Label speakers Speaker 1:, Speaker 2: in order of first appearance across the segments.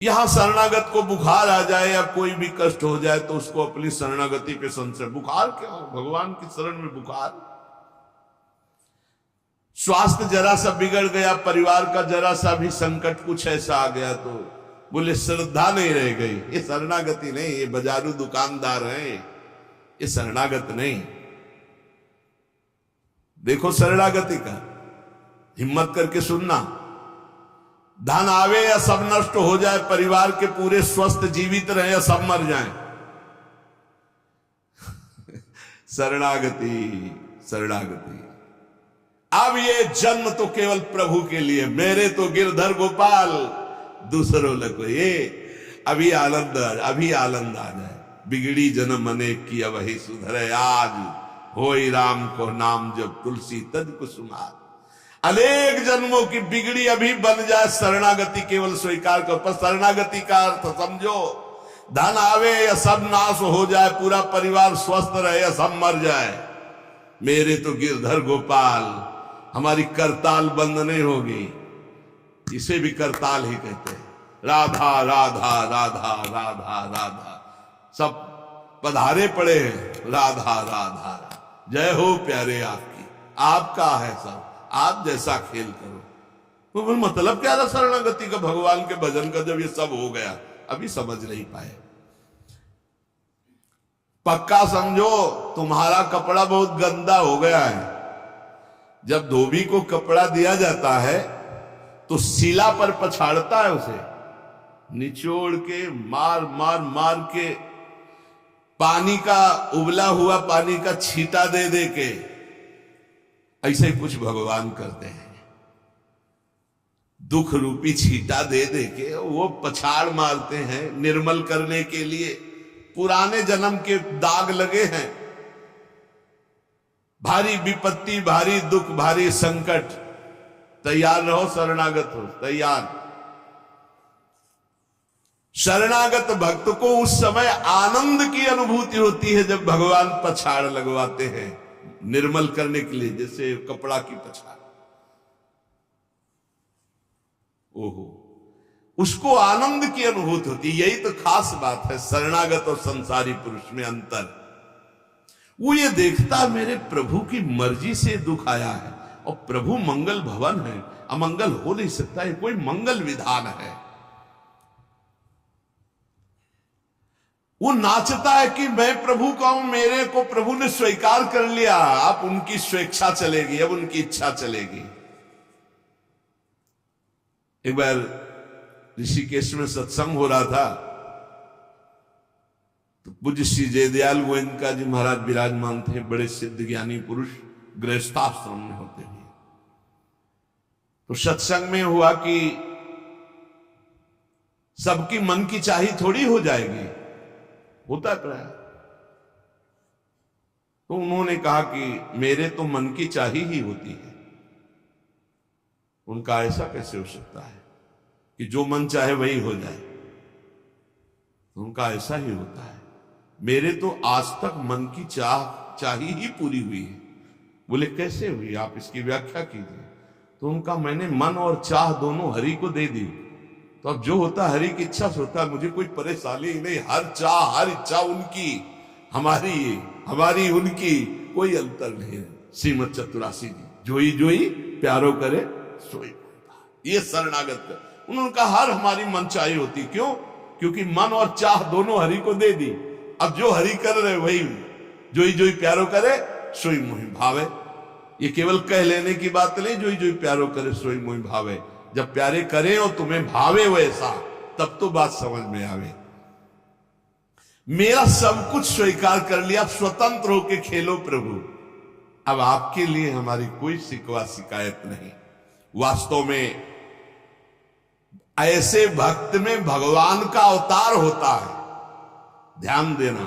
Speaker 1: यहां शरणागत को बुखार आ जाए या कोई भी कष्ट हो जाए तो उसको अपनी शरणागति पे संशय। बुखार क्या, भगवान की शरण में बुखार। स्वास्थ्य जरा सा बिगड़ गया, परिवार का जरा सा भी संकट कुछ ऐसा आ गया तो बोले श्रद्धा नहीं रह गई। ये शरणागति नहीं, ये बाजारू दुकानदार हैं, ये शरणागत नहीं। देखो शरणागति का हिम्मत करके सुनना। धन आवे या सब नष्ट हो जाए, परिवार के पूरे स्वस्थ जीवित रहे या सब मर जाएं, शरणागति शरणागति। अब ये जन्म तो केवल प्रभु के लिए, मेरे तो गिरधर गोपाल, दूसरों लगो ये। अभी आनंद आ जाए। बिगड़ी जन्म अनेक की वही सुधरे आज, होई राम को नाम जब तुलसी तज कुसुमार। अनेक जन्मों की बिगड़ी अभी बन जाए, शरणागति केवल स्वीकार कर। पर शरणागति का अर्थ समझो, धन आवे या सब नाश हो जाए, पूरा परिवार स्वस्थ रहे या सब मर जाए, मेरे तो गिरधर गोपाल, हमारी करताल बंद नहीं होगी। इसे भी करताल ही कहते हैं। राधा राधा राधा राधा राधा, सब पधारे पड़े हैं। राधा राधा जय हो प्यारे आपकी, आपका है सब, आप जैसा खेल करो। तो मतलब क्या था शरणागति का, भगवान के भजन का, जब ये सब हो गया। अभी समझ नहीं पाए। पक्का समझो, तुम्हारा कपड़ा बहुत गंदा हो गया है। जब धोबी को कपड़ा दिया जाता है तो शिला पर पछाड़ता है, उसे निचोड़ के मार मार मार के, पानी का उबला हुआ पानी का छींटा दे दे के, ऐसे ही कुछ भगवान करते हैं। दुख रूपी छींटा दे दे के वो पछाड़ मारते हैं निर्मल करने के लिए। पुराने जन्म के दाग लगे हैं, भारी विपत्ति, भारी दुख, भारी संकट। तैयार रहो, शरणागत हो, तैयार। शरणागत भक्त को उस समय आनंद की अनुभूति होती है जब भगवान पछाड़ लगवाते हैं निर्मल करने के लिए, जैसे कपड़ा की पछाड़। ओहो, उसको आनंद की अनुभूति होती है। यही तो खास बात है शरणागत और संसारी पुरुष में अंतर। वो ये देखता मेरे प्रभु की मर्जी से दुख आया है, और प्रभु मंगल भवन है, अमंगल हो नहीं सकता, है कोई मंगल विधान है। वो नाचता है कि मैं प्रभु का हूं, मेरे को प्रभु ने स्वीकार कर लिया, अब उनकी स्वेच्छा चलेगी, अब उनकी इच्छा चलेगी। एक बार ऋषिकेश में सत्संग हो रहा था, तो पूज्य श्री जयदयाल गोयनका जी महाराज विराजमान थे, बड़े सिद्ध ज्ञानी पुरुष, गृहस्थाश्रम में होते हुए। तो सत्संग में हुआ कि सबकी मन की चाही थोड़ी हो जाएगी, होता प्राय। तो उन्होंने कहा कि मेरे तो मन की चाही ही होती है। उनका ऐसा कैसे हो सकता है कि जो मन चाहे वही हो जाए? उनका ऐसा ही होता है, मेरे तो आज तक मन की चाही ही पूरी हुई है। बोले कैसे हुई, आप इसकी व्याख्या कीजिए। तो उनका मैंने मन और चाह दोनों हरि को दे दी, तो अब जो होता हरि की इच्छा से होता है, मुझे कोई परेशानी ही नहीं। हर इच्छा उनकी, हमारी उनकी, कोई अंतर नहीं है। श्रीमद चतुरासी जी, जोई जोई प्यारो करे सोई। ये शरणागत कर। उन्होंने कहा हर हमारी मन चाही होती, क्यों? क्योंकि मन और चाह दोनों हरि को दे दी। अब जो हरि कर रहे वही, जोई जोई प्यारो करे सोई मोहि भावे। ये केवल कह लेने की बात नहीं, जोई जोई प्यारो करे सोई मोहि भावे। जब प्यारे करें और तुम्हें भावे वैसा, तब तो बात समझ में आवे। मेरा सब कुछ स्वीकार कर लिया, स्वतंत्र होके खेलो प्रभु। अब आपके लिए हमारी कोई शिकवा शिकायत नहीं। वास्तव में ऐसे भक्त में भगवान का अवतार होता है, ध्यान देना।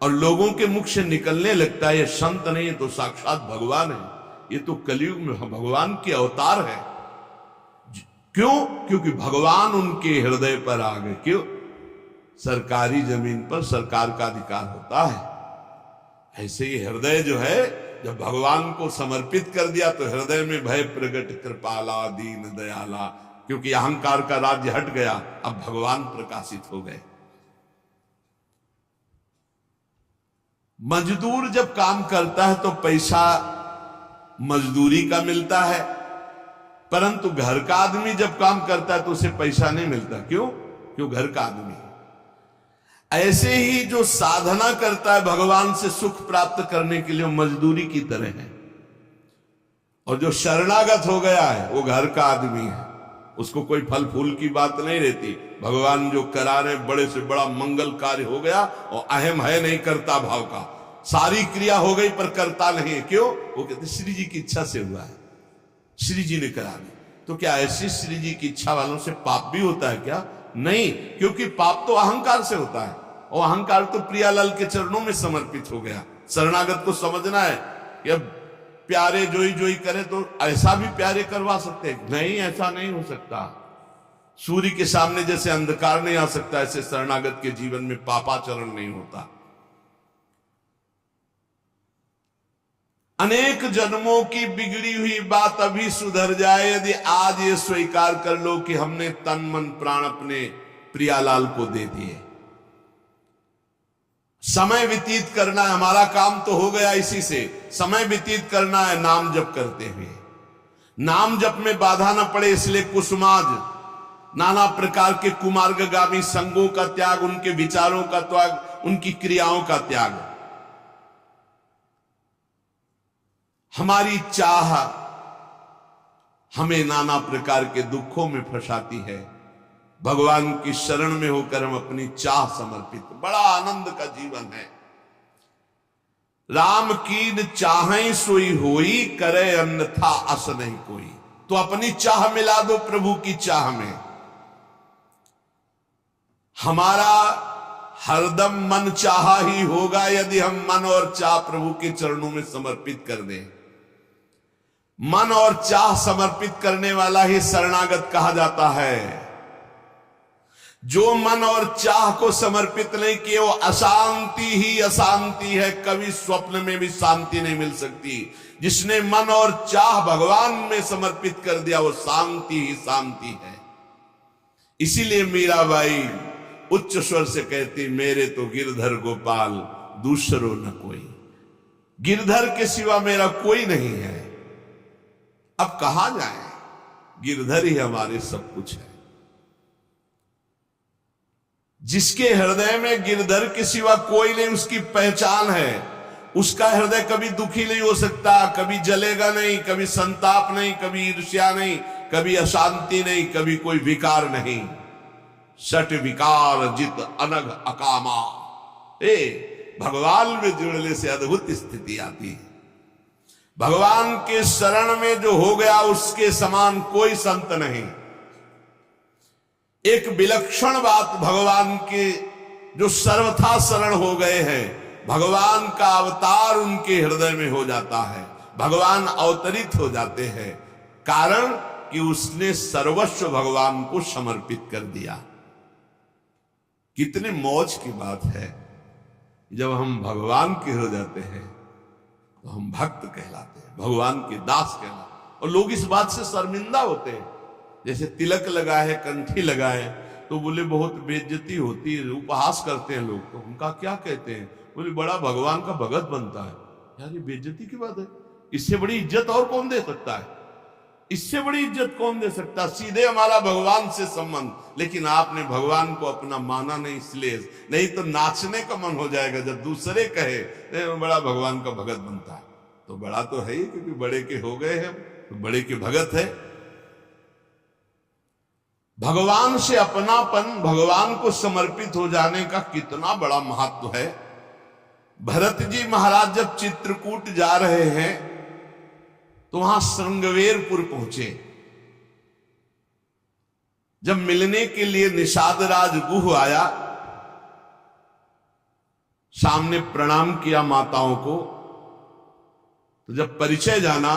Speaker 1: और लोगों के मुख से निकलने लगता है ये संत नहीं, तो साक्षात भगवान है, ये तो कलयुग में भगवान के अवतार है। क्यों? क्योंकि भगवान उनके हृदय पर आ गए। क्यों? सरकारी जमीन पर सरकार का अधिकार होता है। ऐसे ही हृदय जो है, जब भगवान को समर्पित कर दिया तो हृदय में भय प्रगट कृपाला दीन दयाला, क्योंकि अहंकार का राज्य हट गया, अब भगवान प्रकाशित हो गए। मजदूर जब काम करता है तो पैसा मजदूरी का मिलता है, परंतु घर का आदमी जब काम करता है तो उसे पैसा नहीं मिलता। क्यों? क्यों? घर का आदमी है। ऐसे ही जो साधना करता है भगवान से सुख प्राप्त करने के लिए, मजदूरी की तरह है। और जो शरणागत हो गया है वो घर का आदमी है, उसको कोई फल फूल की बात नहीं रहती। भगवान जो करा रहे बड़े से बड़ा मंगल कार्य हो गया और अहम है नहीं करता भाव का, सारी क्रिया हो गई पर करता नहीं है। क्यों? वो कहते श्री जी की इच्छा से हुआ है, श्री जी ने करा दी। तो क्या ऐसी श्री जी की इच्छा वालों से पाप भी होता है क्या? नहीं, क्योंकि पाप तो अहंकार से होता है और अहंकार तो प्रियालाल के चरणों में समर्पित हो गया। शरणागत को समझना है कि अब प्यारे जोई जोई करे तो ऐसा भी प्यारे करवा सकते हैं? नहीं, ऐसा नहीं हो सकता। सूर्य के सामने जैसे अंधकार नहीं आ सकता, ऐसे शरणागत के जीवन में पापाचरण नहीं होता। अनेक जन्मों की बिगड़ी हुई बात अभी सुधर जाए यदि आज ये स्वीकार कर लो कि हमने तन मन प्राण अपने प्रियालाल को दे दिए। समय व्यतीत करना है, हमारा काम तो हो गया इसी से। समय व्यतीत करना है नाम जप करते हुए, नाम जप में बाधा न पड़े इसलिए कुसुमाज, नाना प्रकार के कुमार्गगामी संगों का त्याग, उनके विचारों का त्याग, उनकी क्रियाओं का त्याग। हमारी चाह हमें नाना प्रकार के दुखों में फंसाती है। भगवान की शरण में होकर हम अपनी चाह समर्पित, बड़ा आनंद का जीवन है। राम कीन चाहें सोई होई, करे अन्यथा अस नहीं कोई। तो अपनी चाह मिला दो प्रभु की चाह में। हमारा हरदम मन चाहा ही होगा यदि हम मन और चाह प्रभु के चरणों में समर्पित कर दें। मन और चाह समर्पित करने वाला ही शरणागत कहा जाता है। जो मन और चाह को समर्पित नहीं किए वो अशांति ही अशांति है, कभी स्वप्न में भी शांति नहीं मिल सकती। जिसने मन और चाह भगवान में समर्पित कर दिया वो शांति ही शांति है। इसीलिए मीराबाई उच्च स्वर से कहती, मेरे तो गिरधर गोपाल दूसरो न कोई। गिरधर के सिवा मेरा कोई नहीं है। अब कहां जाए, गिरधर ही हमारे सब कुछ है। जिसके हृदय में गिरधर के सिवा कोई नहीं, उसकी पहचान है। उसका हृदय कभी दुखी नहीं हो सकता, कभी जलेगा नहीं, कभी संताप नहीं, कभी ईर्ष्या नहीं, कभी अशांति नहीं, कभी कोई विकार नहीं। सट विकार जित अनग अकामा। भगवान में जुड़ने से अद्भुत स्थिति आती है। भगवान के शरण में जो हो गया उसके समान कोई संत नहीं। एक विलक्षण बात, भगवान के जो सर्वथा शरण हो गए हैं, भगवान का अवतार उनके हृदय में हो जाता है, भगवान अवतरित हो जाते हैं। कारण कि उसने सर्वस्व भगवान को समर्पित कर दिया। कितने मौज की बात है, जब हम भगवान के हो जाते हैं तो हम भक्त कहलाते हैं, भगवान के दास कहलाते। और लोग इस बात से शर्मिंदा होते हैं। जैसे तिलक लगाए, कंठी लगाए तो बोले बहुत बेइज्जती होती है, उपहास करते हैं लोग। तो उनका क्या कहते हैं? बोले बड़ा भगवान का भगत बनता है। यार ये बेइज्जती की बात है। इससे बड़ी इज्जत और कौन दे सकता है? इससे बड़ी इज्जत कौन दे सकता? सीधे हमारा भगवान से संबंध। लेकिन आपने भगवान को अपना माना नहीं, इसलिए नहीं तो नाचने का मन हो जाएगा जब दूसरे कहे बड़ा भगवान का भगत बनता है। तो बड़ा तो है ही, क्योंकि बड़े के हो गए हैं तो बड़े के भगत है। भगवान से अपनापन, भगवान को समर्पित हो जाने का कितना बड़ा महत्व है। भरत जी महाराज जब चित्रकूट जा रहे हैं तो वहां श्रृंगवेरपुर पहुंचे। जब मिलने के लिए निषाद राज गुह आया, सामने प्रणाम किया माताओं को। तो जब परिचय जाना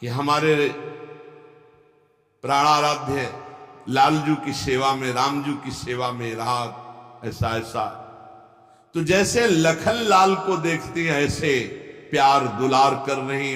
Speaker 1: कि हमारे प्राणाराध्य लालजू की सेवा में, रामजू की सेवा में रहा, ऐसा ऐसा, तो जैसे लखन लाल को देखते हैं ऐसे प्यार दुलार कर रही